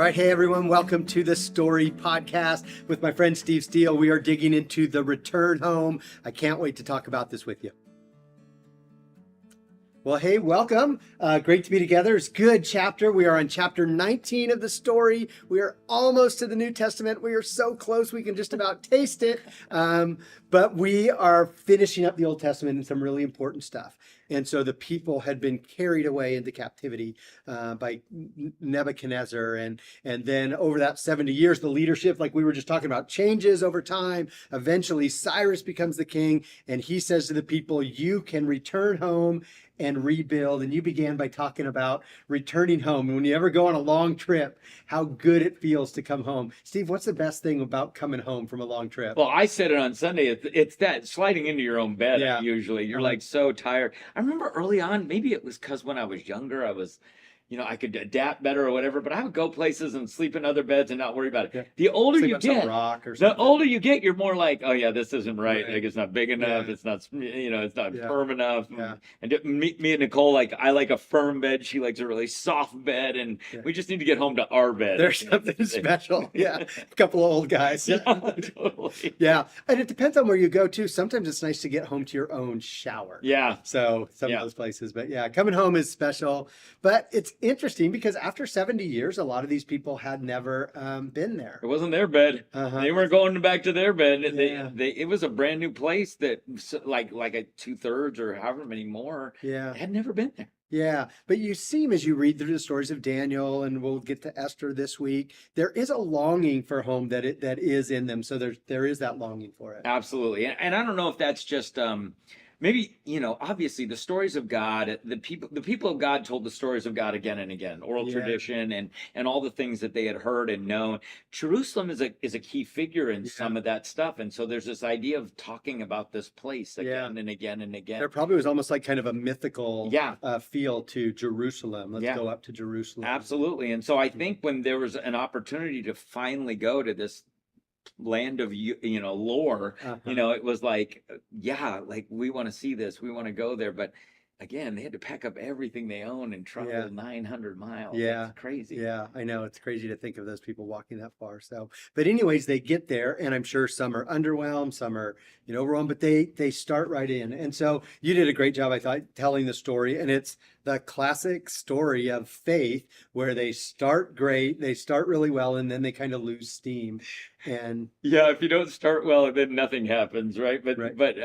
right, hey everyone, welcome to the Story Podcast with my friend Steele. We are digging into the return home. I can't wait to talk about this with you. Well, hey, welcome. Great to be together. It's a good chapter. We are on chapter 19 of the story. We are almost to the New Testament. We are so close we can just about taste it. But we are finishing up the Old Testament and some really important stuff. And so the people had been carried away into captivity by Nebuchadnezzar. And then over that 70 years, the leadership, like we were just talking about, changes over time. Eventually, Cyrus becomes the king, and he says to the people, you can return home and rebuild. And you began by talking about returning home. And when you ever go on a long trip, how good it feels to come home. Steve, what's the best thing about coming home from a long trip? Well, I said it on Sunday. It's that sliding into your own bed. Yeah. Usually you're like so tired. I remember early on, maybe it was because when I was younger, I could adapt better or whatever, but I would go places and sleep in other beds and not worry about it. Yeah. The older sleep you on get, some rock or something. the older you get, you're more like, oh yeah, this isn't right. Right. Like it's not big enough. Yeah. It's not, it's not Yeah. firm enough. Yeah. And me and Nicole, like I like a firm bed. She likes a really soft bed, and we just need to get home to our bed. There's something special. Yeah. A couple of old guys. Yeah, totally. Yeah. And it depends on where you go too. Sometimes it's nice to get home to your own shower. Yeah. So some of those places, but yeah, coming home is special. But it's interesting because after 70 years, a lot of these people had never been there. It wasn't their bed. Uh-huh. They weren't going back to their bed. Yeah. It was a brand new place that like a 2/3 or however many more had never been there. Yeah, but you seem, as you read through the stories of Daniel, and we'll get to Esther this week, there is a longing for home that is in them. So there is that longing for it. Absolutely, and I don't know if that's just maybe, obviously the stories of God, the people of God told the stories of God again and again, oral tradition and all the things that they had heard and known. Jerusalem is a key figure in some of that stuff. And so there's this idea of talking about this place again and again and again. There probably was almost like kind of a mythical feel to Jerusalem. Let's go up to Jerusalem. Absolutely. And so I think when there was an opportunity to finally go to this land of lore, it was like, like we want to see this, we want to go there, but again, they had to pack up everything they own and travel 900 miles. It's crazy. Yeah, I know. It's crazy to think of those people walking that far. So, but anyways, they get there, and I'm sure some are underwhelmed, some are overwhelmed, but they start right in. And so you did a great job, I thought, telling the story, and it's the classic story of faith where they start great, they start really well, and then they kind of lose steam. And if you don't start well, then nothing happens, right? But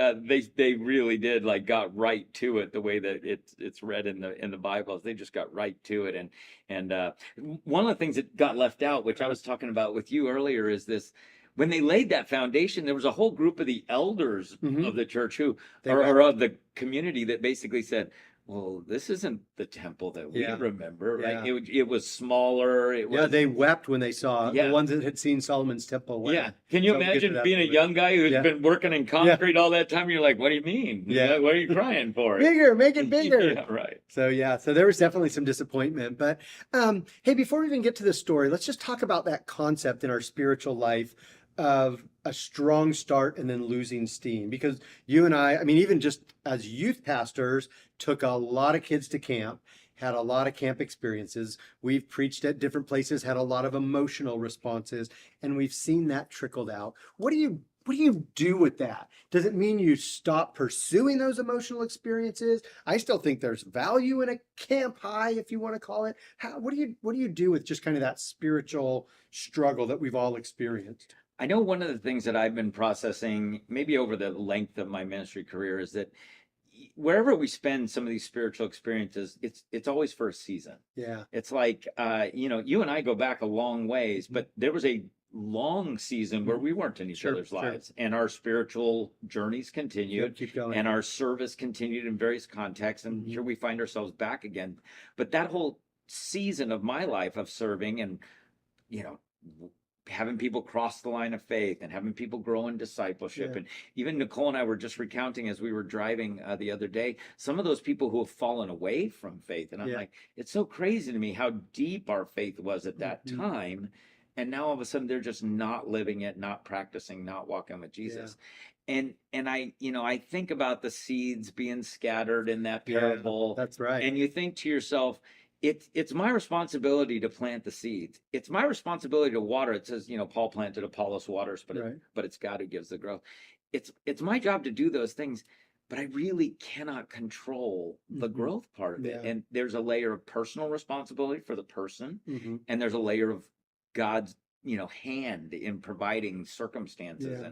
they really did got right to it the way that it's read in the Bible. They just got right to it, and one of the things that got left out, which I was talking about with you earlier, is this. When they laid that foundation, there was a whole group of the elders of the church or of the community that basically said, well, this isn't the temple that we remember. Right? It was smaller. They wept when they saw the ones that had seen Solomon's temple. Can you imagine being a young guy who's been working in concrete all that time? You're like, what do you mean? What are you crying for? Bigger, make it bigger. Right. So there was definitely some disappointment. But hey, before we even get to the story, let's just talk about that concept in our spiritual life of a strong start and then losing steam. Because you and I mean, even just as youth pastors, took a lot of kids to camp, had a lot of camp experiences. We've preached at different places, had a lot of emotional responses, and we've seen that trickled out. What do you do with that? Does it mean you stop pursuing those emotional experiences? I still think there's value in a camp high, if you want to call it. What do you do with just kind of that spiritual struggle that we've all experienced? I know one of the things that I've been processing, maybe over the length of my ministry career, is that wherever we spend some of these spiritual experiences, it's always for a season. Yeah. It's like, you and I go back a long ways, but there was a long season where we weren't in each other's lives, and our spiritual journeys continued, keep going. And our service continued in various contexts, and here we find ourselves back again. But that whole season of my life of serving and, having people cross the line of faith and having people grow in discipleship. And even Nicole and I were just recounting as we were driving the other day, some of those people who have fallen away from faith. And I'm like, it's so crazy to me how deep our faith was at that time. And now all of a sudden they're just not living it, not practicing, not walking with Jesus. And I think about the seeds being scattered in that parable. That's right. And you think to yourself, it's my responsibility to plant the seeds. It's my responsibility to water. It says, Paul planted, Apollos waters, Right. but it's God who gives the growth. It's my job to do those things, but I really cannot control the Mhm. growth part of it. Yeah. And there's a layer of personal responsibility for the person, Hmm. and there's a layer of God's, hand in providing circumstances Yeah.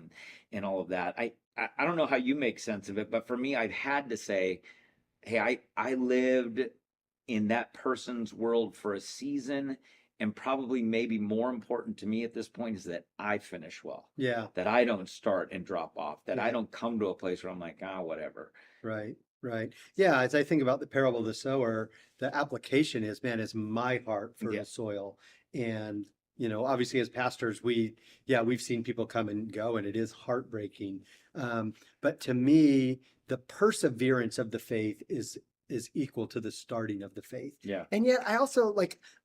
and all of that. I don't know how you make sense of it, but for me, I've had to say, hey, I lived in that person's world for a season, and probably maybe more important to me at this point is that I finish well, Yeah. that I don't start and drop off, that I Yeah. don't come to a place where I'm like, whatever. Right. Right. Yeah. As I think about the parable of the sower, the application is, man, is my heart Yeah. fertile soil. And, obviously as pastors, we've seen people come and go, and it is heartbreaking. But to me, the perseverance of the faith is equal to the starting of the faith. Yeah. And yet I also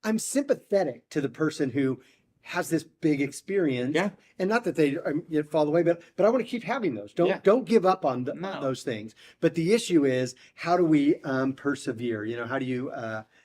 I'm sympathetic to the person who has this big experience. Yeah. And not that they fall away, but I want to keep having those. Yeah. Don't give up on No. those things. But the issue is, how do we persevere?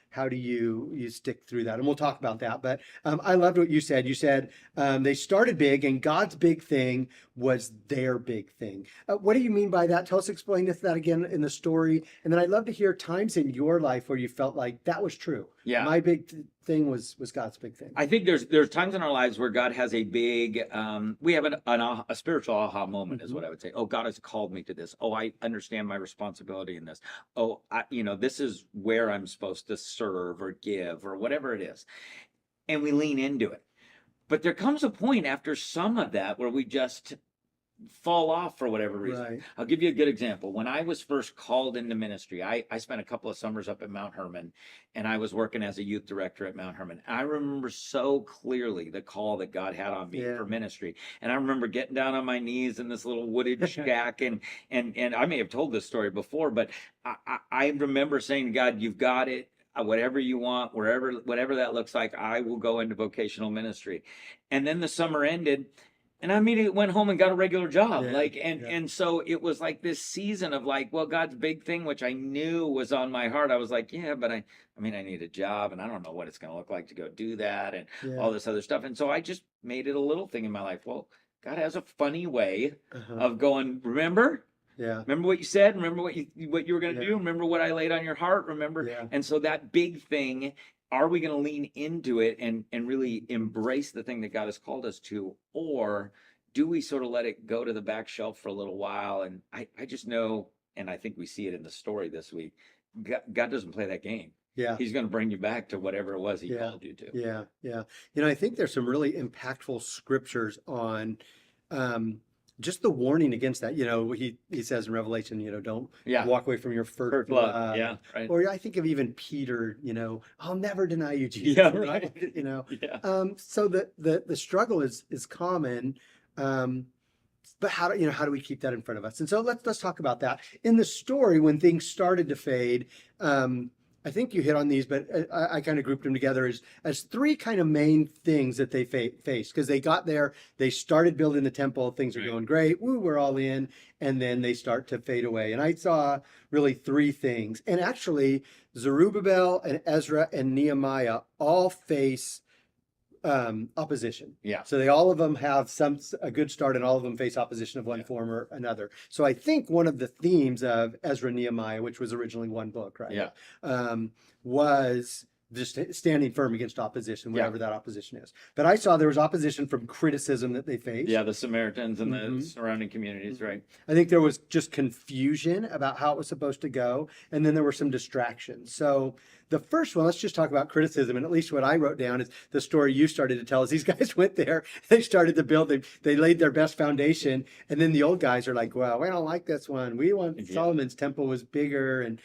How do you stick through that? And we'll talk about that. But I loved what you said. You said they started big, and God's big thing was their big thing. What do you mean by that? Explain that again in the story. And then I'd love to hear times in your life where you felt like that was true. Yeah. My big thing was God's big thing. I think there's times in our lives where God has a big, we have a spiritual aha moment, is what I would say. Oh, God has called me to this. Oh, I understand my responsibility in this. Oh, this is where I'm supposed to serve or give or whatever it is. And we lean into it. But there comes a point after some of that where we just fall off for whatever reason. Right. I'll give you a good example. When I was first called into ministry, I spent a couple of summers up at Mount Hermon, and I was working as a youth director at Mount Hermon. I remember so clearly the call that God had on me for ministry. And I remember getting down on my knees in this little wooded shack, and I may have told this story before, but I remember saying to God, you've got it. Whatever you want, whatever that looks like, I will go into vocational ministry. And then the summer ended, and I immediately went home and got a regular job. And so it was like this season of well, God's big thing, which I knew was on my heart. I was like, yeah, but I need a job, and I don't know what it's going to look like to go do that and all this other stuff. And so I just made it a little thing in my life. Well, God has a funny way of going, remember? Yeah. Remember what you said? Remember what you were going to do? Remember what I laid on your heart? Remember? Yeah. And so that big thing, are we going to lean into it and really embrace the thing that God has called us to? Or do we sort of let it go to the back shelf for a little while? And I just know, and I think we see it in the story this week, God doesn't play that game. Yeah. He's going to bring you back to whatever it was he called you to. Yeah. Yeah. I think there's some really impactful scriptures on just the warning against that. He says in Revelation, don't walk away from your first love. Yeah, right. Or I think of even Peter, I'll never deny you, Jesus. Yeah, right. Yeah. So the struggle is common. But how do we keep that in front of us? And so let's talk about that. In the story, when things started to fade, I think you hit on these, but I kind of grouped them together as three kind of main things that they faced, because they got there, they started building the temple, things are going great, woo, we're all in, and then they start to fade away. And I saw really three things. And actually, Zerubbabel and Ezra and Nehemiah all face opposition. Yeah. So all of them have a good start, and all of them face opposition of one form or another. So I think one of the themes of Ezra and Nehemiah, which was originally one book, right? Yeah. Was just standing firm against opposition, whatever that opposition is. But I saw there was opposition from criticism that they faced. Yeah, the Samaritans and the surrounding communities, right? I think there was just confusion about how it was supposed to go, and then there were some distractions. So the first one, let's just talk about criticism, and at least what I wrote down is the story you started to tell us. These guys went there, they started to build, they laid their best foundation, and then the old guys are like, well, we don't like this one. We want Solomon's temple was bigger. And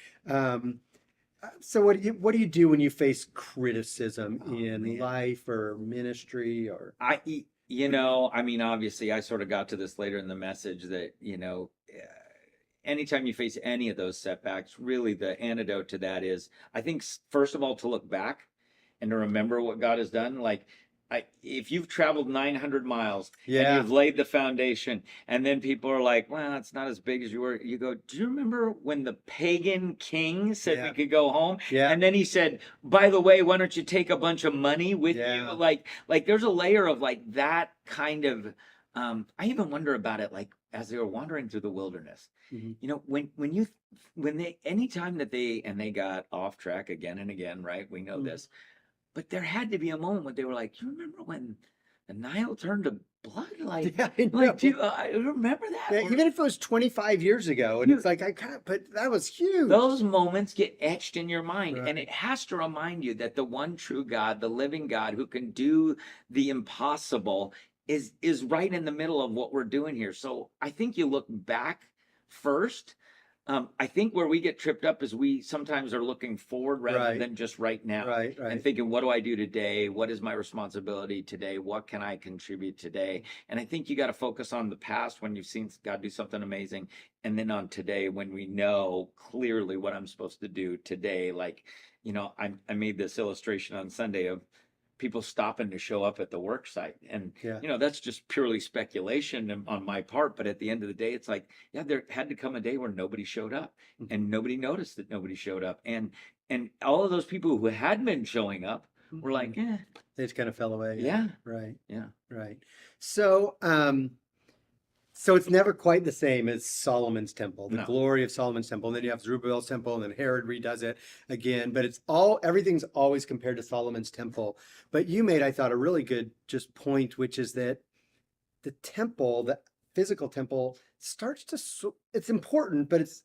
so what do you do when you face criticism in life or ministry? Or obviously I sort of got to this later in the message that, anytime you face any of those setbacks, really the antidote to that is, I think, first of all, to look back and to remember what God has done. Like, if you've traveled 900 miles and Yeah. you've laid the foundation, and then people are like, well, it's not as big as you were. You go, do you remember when the pagan king said we Yeah. could go home? Yeah. And then he said, by the way, why don't you take a bunch of money with Yeah. you? Like there's a layer of like that kind of, I even wonder about it, like as they were wandering through the wilderness, Mhm. you know, anytime that they got off track again and again, right? We know Mhm. this. But there had to be a moment when they were like, "You remember when the Nile turned to blood?" Yeah, I know. Like, do you, I remember that? Yeah, Or even if it was 25 years ago, and You- it's like I kind of, but that was huge. those moments get etched in your mind, and Right. it has to remind you that the one true God, the living God, who can do the impossible, is right in the middle of what we're doing here. So I think you look back first. I think where we get tripped up is we sometimes are looking forward rather Right. than just right now. Right, And right. thinking, what do I do today? What is my responsibility today? What can I contribute today? And I think you got to focus on the past when you've seen God do something amazing, and then on today when we know clearly what I'm supposed to do today. Like, I made this illustration on Sunday of people stopping to show up at the work site, and Yeah. that's just purely speculation on my part, but at the end of the day, it's like, yeah, there had to come a day where nobody showed up, Mhm. and nobody noticed that nobody showed up, and all of those people who had been showing up were like, They just kind of fell away. yeah, Right. yeah. Right. So, so it's never quite the same as Solomon's temple, the No. glory of Solomon's temple. And then you have Zerubbabel's temple, and then Herod redoes it again. But everything's always compared to Solomon's temple. But you made, I thought, a really good just point, which is that the temple, the physical temple, starts to, it's important, but it's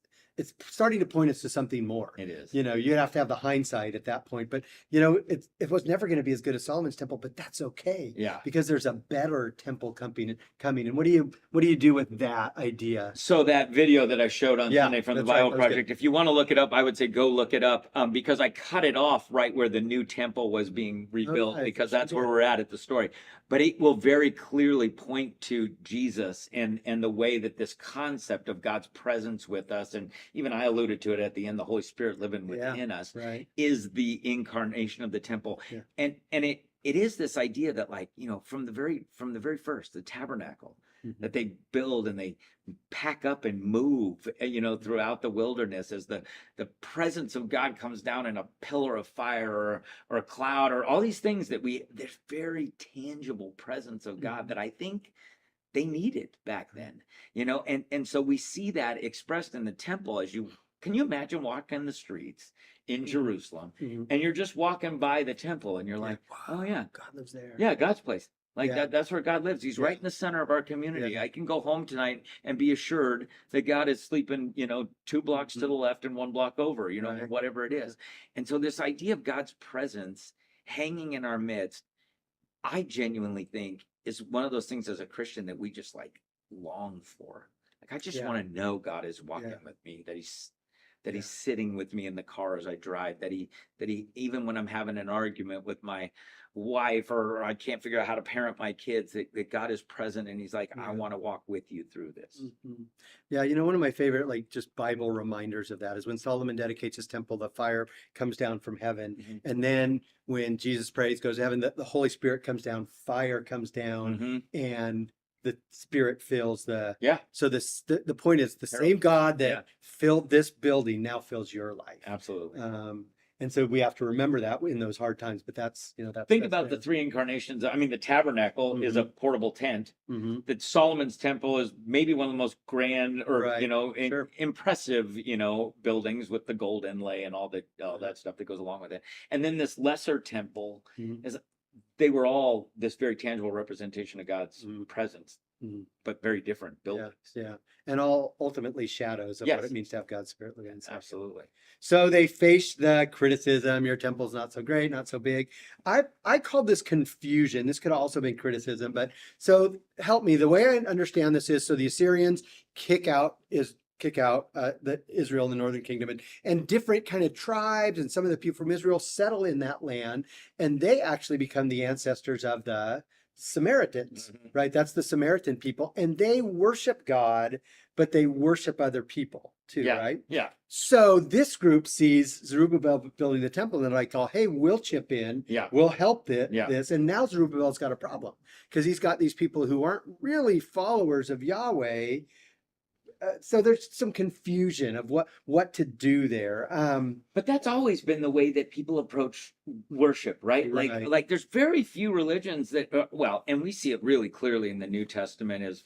starting to point us to something more. It is. You'd have to have the hindsight at that point. But, it was never going to be as good as Solomon's temple, but that's okay. Yeah. Because there's a better temple coming. And what do you do with that idea? So that video that I showed on Yeah, Sunday from the that's right. Bible That was good. Project, if you want to look it up, I would say go look it up, because I cut it off right where the new temple was being rebuilt, nice. because Yes, you that's where did. we're at the story. But it will very clearly point to Jesus and the way that this concept of God's presence with us, and even I alluded to it at the end, the Holy Spirit living within us, Right. is the incarnation of the temple. Yeah. And it is this idea that, like, from the very first, the tabernacle, Mhm. that they build and they pack up and move, throughout the wilderness, as the presence of God comes down in a pillar of fire or a cloud, or all these things there's very tangible presence of God that I think they needed back then, and so we see that expressed in the temple. Can you imagine walking the streets in Jerusalem, Mhm. and you're just walking by the temple, and you're like, oh yeah, God lives there. yeah, God's place. Like Yeah. that's where God lives. He's Yeah. right in the center of our community. Yeah. I can go home tonight and be assured that God is sleeping, 2 blocks to the left and 1 block over, Right. whatever it is. And so this idea of God's presence hanging in our midst, I genuinely think is one of those things as a Christian that we just like long for. Like, I just Yeah. want to know God is walking Yeah. with me, that he's sitting with me in the car as I drive, that he even when I'm having an argument with my wife, or I can't figure out how to parent my kids, that God is present, and he's like, I Yeah. want to walk with you through this. Mhm. Yeah, one of my favorite, like, just Bible reminders of that is when Solomon dedicates his temple, the fire comes down from heaven. Mhm. And then when Jesus prays, goes to heaven, the Holy Spirit comes down, fire comes down, Mhm. and the Spirit fills Yeah, so the point is the Harold. same God that Yeah. filled this building now fills your life. absolutely. And so we have to remember that in those hard times, but that's, that's. Think about the 3 incarnations. I mean, the tabernacle is a portable tent. Hmm. That Solomon's temple is maybe one of the most grand, or Right. Sure. impressive, buildings with the gold inlay and all that stuff that goes along with it. And then this lesser temple Mhm. is, they were all this very tangible representation of God's Mhm. presence, Mhm. but very different buildings. Yeah. And all ultimately shadows of what Yes. it means to have God's Spirit live inside. Absolutely. So they face the criticism, your temple's not so great, not so big. I called this confusion. This could also be criticism, but so help me. The way I understand this is, so the Assyrians kick out the Israel in the northern kingdom, and different kind of tribes and some of the people from Israel settle in that land, and they actually become the ancestors of the Samaritans, Mhm. right? That's the Samaritan people, and they worship God, but they worship other people too, Yeah. right? Yeah. So this group sees Zerubbabel building the temple, and they're like, "Oh, hey, we'll chip in. Yeah. We'll help Yeah. this." And now Zerubbabel's got a problem because he's got these people who aren't really followers of Yahweh. So there's some confusion of what to do there. But that's always been the way that people approach worship, right? Right. Like there's very few religions that, well, and we see it really clearly in the New Testament as,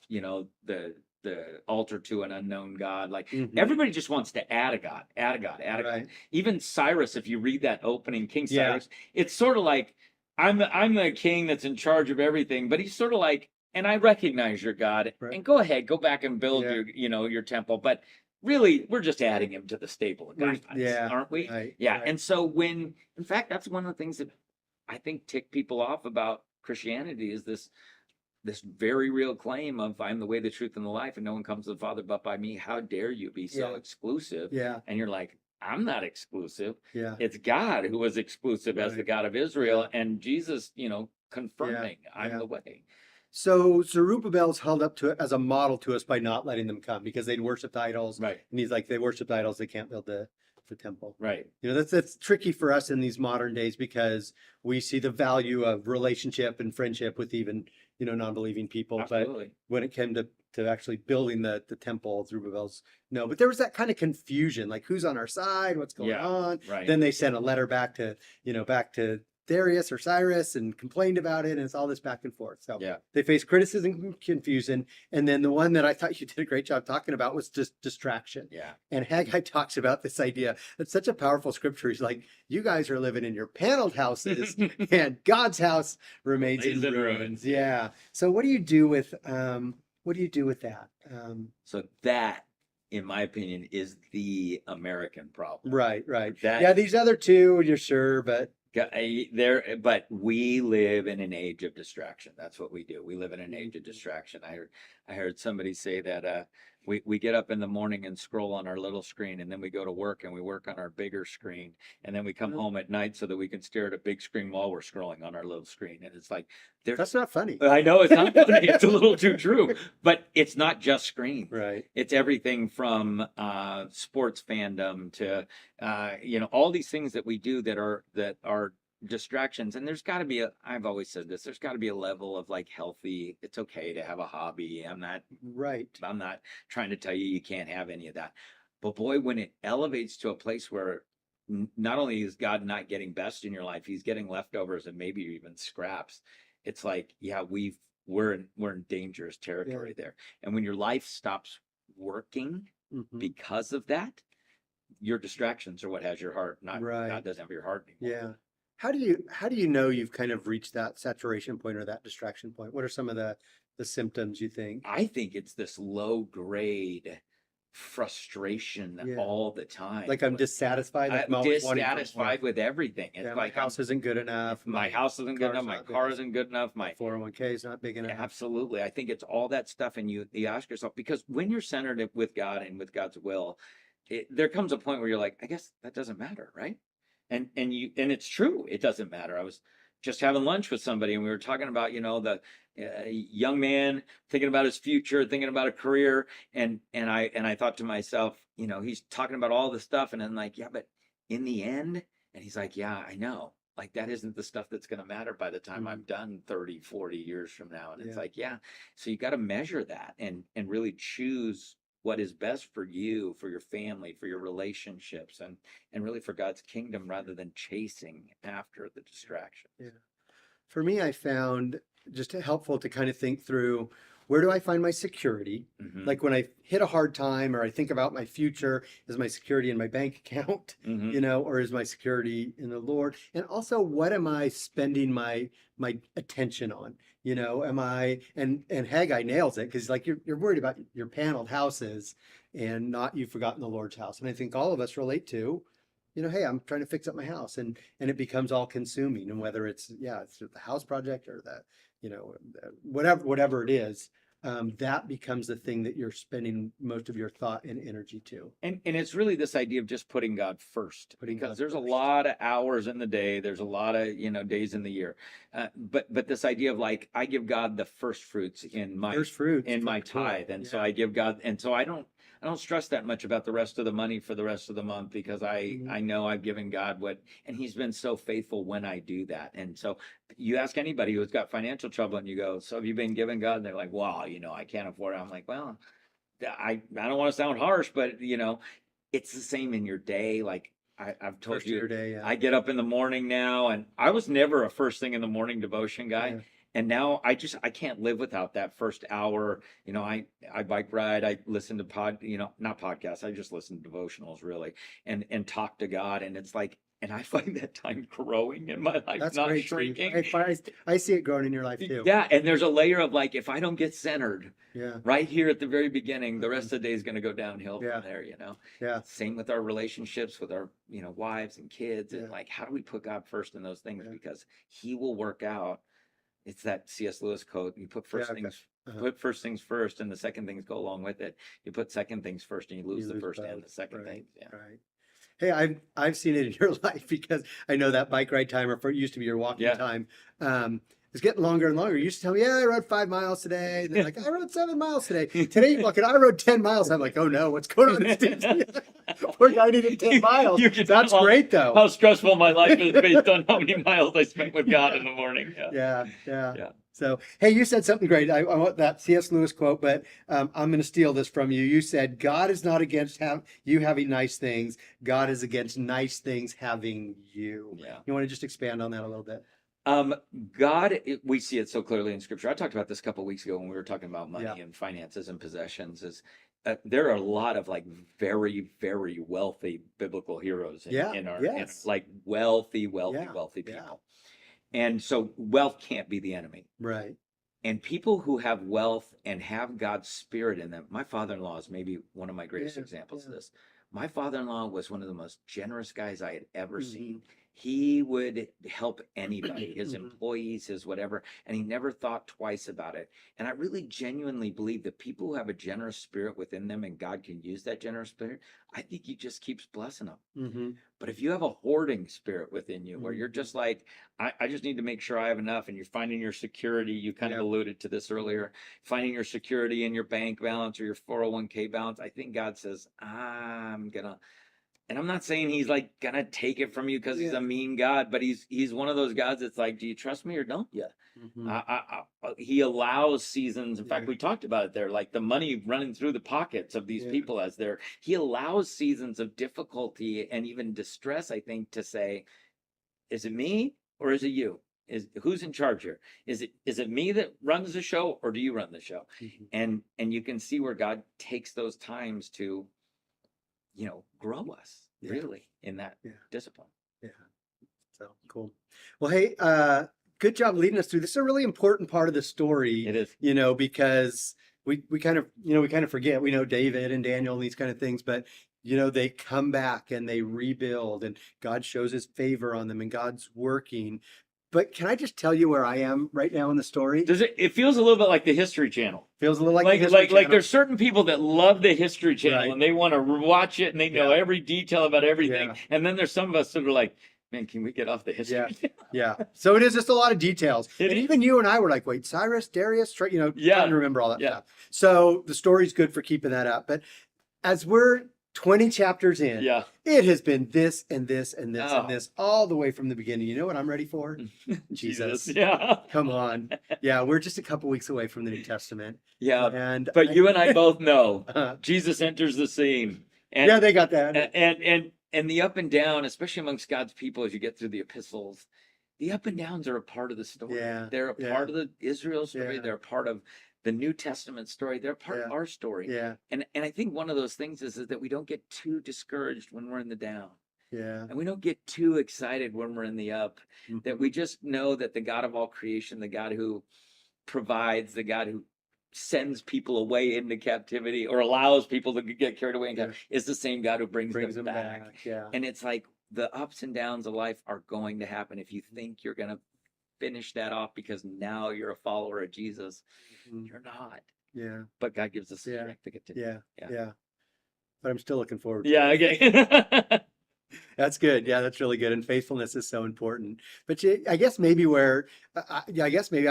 the altar to an unknown God. Like Mhm. everybody just wants to add a God, add a God, add a God. Right. Even Cyrus, if you read that opening, King Yeah. Cyrus, it's sort of like, I'm the king that's in charge of everything, but he's sort of like, and I recognize your God, Right. and go ahead, go back and build Yeah. your temple. But really, we're just adding him to the stable of guys, Yeah. aren't we? Right. Yeah. Right. And so in fact, that's one of the things that I think tick people off about Christianity is this very real claim of I'm the way, the truth, and the life, and no one comes to the Father but by me. How dare you be so Yeah. exclusive? Yeah. And you're like, I'm not exclusive. Yeah. It's God who was exclusive as the Right. God of Israel, and Jesus, confirming I'm Yeah. the way. So Zerubbabel's held up to it as a model to us by not letting them come because they'd worshipped idols. Right. And he's like, they worshipped idols, they can't build the temple. Right. That's tricky for us in these modern days because we see the value of relationship and friendship with even, non-believing people. Absolutely. But when it came to actually building the temple, Zerubbabel's no. But there was that kind of confusion, like who's on our side, what's going on. Right. Then they sent a letter back to Darius or Cyrus and complained about it, and it's all this back and forth. So Yeah. they face criticism and confusion. And then the one that I thought you did a great job talking about was just distraction. Yeah. And Haggai talks about this idea. It's such a powerful scripture. He's like, you guys are living in your paneled houses and God's house remains in ruins. Yeah. So what do you do with that? So that, in my opinion, is the American problem. Right. That- Yeah, these other two, you're sure, but But we live in an age of distraction. That's what we do. We live in an age of distraction. I heard somebody say that we get up in the morning and scroll on our little screen, and then we go to work and we work on our bigger screen, and then we come home at night so that we can stare at a big screen while we're scrolling on our little screen. And it's like, that's not funny. I know it's not funny. It's a little too true, but it's not just screen. Right. It's everything from sports fandom to all these things that we do that are distractions. And there's got to be I've always said this, there's got to be a level of like healthy, it's okay to have a hobby. I'm not trying to tell you can't have any of that, but boy, when it elevates to a place where not only is God not getting best in your life, he's getting leftovers and maybe even scraps. It's like, yeah, we're in dangerous territory there. And when your life stops working because of that, your distractions are what has your heart, not God doesn't have your heart anymore. Yeah. How do you know you've kind of reached that saturation point or that distraction point? What are some of the symptoms you think? I think it's this low grade frustration all the time. Like I'm dissatisfied. Like I'm dissatisfied with everything. It's my house isn't good enough. My house isn't good enough. My car isn't good enough. My 401k is not big enough. Absolutely. I think it's all that stuff. And you ask yourself, because when you're centered with God and with God's will, there comes a point where you're like, I guess that doesn't matter, right? And it's true. It doesn't matter. I was just having lunch with somebody and we were talking about, the young man thinking about his future, thinking about a career. And I thought to myself, he's talking about all this stuff. And I'm like, yeah, but in the end, and he's like, yeah, I know. Like that isn't the stuff that's going to matter by the time I'm done 30, 40 years from now. And it's like, yeah. So you got to measure that and really choose what is best for you, for your family, for your relationships, and really for God's kingdom rather than chasing after the distraction. Yeah. For me, I found just helpful to kind of think through, where do I find my security? Like when I hit a hard time or I think about my future, is my security in my bank account, or is my security in the Lord? And also, what am I spending my attention on? Am I, and Haggai nails it, because like you're worried about your paneled houses and not you've forgotten the Lord's house. And I think all of us relate to, hey, I'm trying to fix up my house, and it becomes all consuming. And whether it's the house project or whatever it is, that becomes the thing that you're spending most of your thought and energy to. And it's really this idea of just putting God first, because there's a lot of hours in the day, there's a lot of days in the year, but this idea of like, I give God the first fruits in my tithe, and so I give God, and so I don't stress that much about the rest of the money for the rest of the month, because I know I've given God what, and he's been so faithful when I do that. And so you ask anybody who's got financial trouble and you go, so have you been giving God? And they're like, well, I can't afford it. I'm like, well, I don't want to sound harsh, but it's the same in your day. Like I've told First of you, your day, yeah. I get up in the morning now, and I was never a first thing in the morning devotion guy. Yeah. And now I can't live without that first hour. I bike ride, I listen to not podcasts. I just listen to devotionals really, and talk to God. And it's like, and I find that time growing in my life, That's not great, shrinking. I see it growing in your life too. Yeah, and there's a layer of like, if I don't get centered, Yeah. right here at the very beginning, the rest of the day is going to go downhill Yeah. from there. Yeah. Same with our relationships with our wives and kids, and Yeah. like, how do we put God first in those things? Yeah. Because he will work out. It's that C.S. Lewis quote: you put first Yeah, okay. things Uh-huh. put first things first, and the second things go along with it. You put second things first, and you lose You the lose first both. and the second Right. things. Yeah. Right. Hey, I've seen it in your life, because I know that bike ride time, or it used to be your walking Yeah. time, it's getting longer and longer. You used to tell me, yeah, I rode 5 miles today. And then like, I rode 7 miles today. Today, look, I rode 10 miles. I'm like, oh no, what's going on, Steve? Poor guy needed 10 miles. You can That's tell great though. How stressful my life is based on how many miles I spent with God in the morning. Yeah. Yeah. So, hey, you said something great. I want that C.S. Lewis quote, but I'm going to steal this from you. You said, God is not against you having nice things. God is against nice things having you. Yeah. You want to just expand on that a little bit? God, we see it so clearly in Scripture. I talked about this a couple of weeks ago when we were talking about money Yeah. and finances and possessions. There are a lot of like very, very wealthy biblical heroes in our like wealthy people. Yeah. And so wealth can't be the enemy. Right. And people who have wealth and have God's spirit in them. My father-in-law is maybe one of my greatest examples of this. My father-in-law was one of the most generous guys I had ever seen. He would help anybody, his employees, his whatever, and he never thought twice about it. And I really genuinely believe that people who have a generous spirit within them, and God can use that generous spirit, I think he just keeps blessing them. Mm-hmm. But if you have a hoarding spirit within you, where you're just like, I just need to make sure I have enough, and you're finding your security, you kind of alluded to this earlier, finding your security in your bank balance or your 401k balance, I think God says, and I'm not saying he's like gonna take it from you because he's a mean God, but he's one of those guys that's like, do you trust me or don't you? Mm-hmm. He allows seasons. In fact, we talked about it there, like the money running through the pockets of these people as he allows seasons of difficulty and even distress, I think, to say, is it me or is it you? Who's in charge here? Is it me that runs the show, or do you run the show? And you can see where God takes those times to grow us really in that discipline. Yeah. So cool. Well, hey, good job leading us through. This is a really important part of the story. It is. Because we kind of forget, we know David and Daniel and these kind of things, but they come back and they rebuild, and God shows his favor on them, and God's working. But can I just tell you where I am right now in the story? It feels a little bit like the History Channel. Feels a little like the History Channel. Like there's certain people that love the History Channel and they want to watch it and they know every detail about everything. And then there's some of us that are like, man, can we get off the History Channel? Yeah. So it is just a lot of details. Even you and I were like, wait, Cyrus, Darius, trying to remember all that stuff. So the story's good for keeping that up. But as we're 20 chapters in, it has been this and this and this and this all the way from the beginning. You know what I'm ready for? Jesus. Yeah. Come on. Yeah, we're just a couple weeks away from the New Testament. Yeah. But you and I both know Jesus enters the scene. And, they got that. And the up and down, especially amongst God's people as you get through the epistles, the up and downs are a part of the story. Yeah. They're a part of the Israel story. Yeah. They're a part of the New Testament story. They're part of our story. Yeah. And I think one of those things is that we don't get too discouraged when we're in the down. Yeah. And we don't get too excited when we're in the up. That we just know that the God of all creation, the God who provides, the God who sends people away into captivity or allows people to get carried away in captivity, is the same God who brings them back. Yeah. And it's like the ups and downs of life are going to happen. If you think you're going to finish that off because now you're a follower of Jesus, you're not. Yeah. But God gives us the strength to get to Yeah. But I'm still looking forward to it. Okay. That's good. Yeah, that's really good. And faithfulness is so important. But I guess maybe I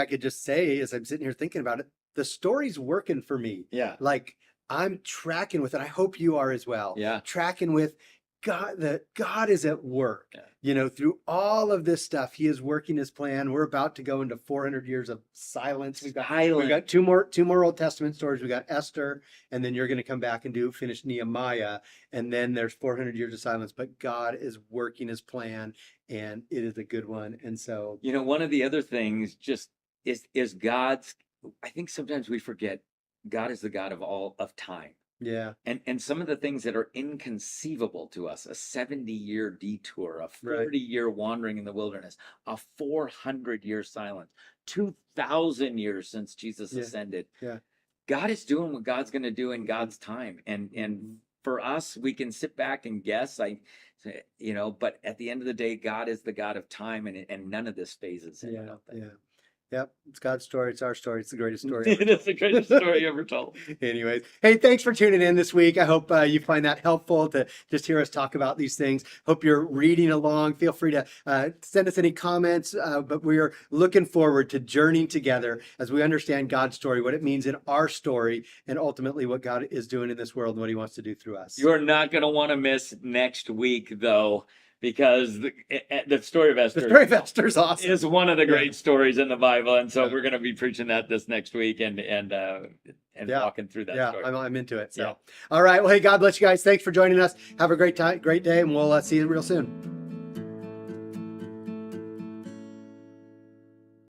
could just say, as I'm sitting here thinking about it, the story's working for me. Yeah. Like I'm tracking with it. I hope you are as well. Yeah. Tracking with God, that God is at work. Yeah. You know, through all of this stuff, He is working His plan. We're about to go into 400 years of silence. We've got two more Old Testament stories. We got Esther, and then you're going to come back and finish Nehemiah, and then there's 400 years of silence. But God is working His plan, and it is a good one. And so, You know, one of the other things just is God's. I think sometimes we forget God is the God of all of time. yeah, And some of the things that are inconceivable to us, a 70-year detour, a Right. 40-year wandering in the wilderness, a 400-year silence, 2,000 years since Jesus Yeah. ascended. Yeah. God is doing what God's going to do in God's time. And for us, we can sit back and guess, but at the end of the day, God is the God of time, and none of this phases him. I don't think. yeah. Yep, it's God's story. It's our story. It's the greatest story It ever. is the greatest story ever told. Anyways, hey, thanks for tuning in this week. I hope you find that helpful to just hear us talk about these things. Hope you're reading along. Feel free to send us any comments, but we are looking forward to journeying together as we understand God's story, what it means in our story, and ultimately what God is doing in this world and what He wants to do through us. You're not going to want to miss next week, though, because the story of Esther The story of Esther is awesome. is one of the great stories in the Bible, and so Yeah. we're going to be preaching that this next week and Yeah. walking through that Yeah, story. I'm into it. So, Yeah. all right. Well, hey, God bless you guys. Thanks for joining us. Have a great day, and we'll see you real soon.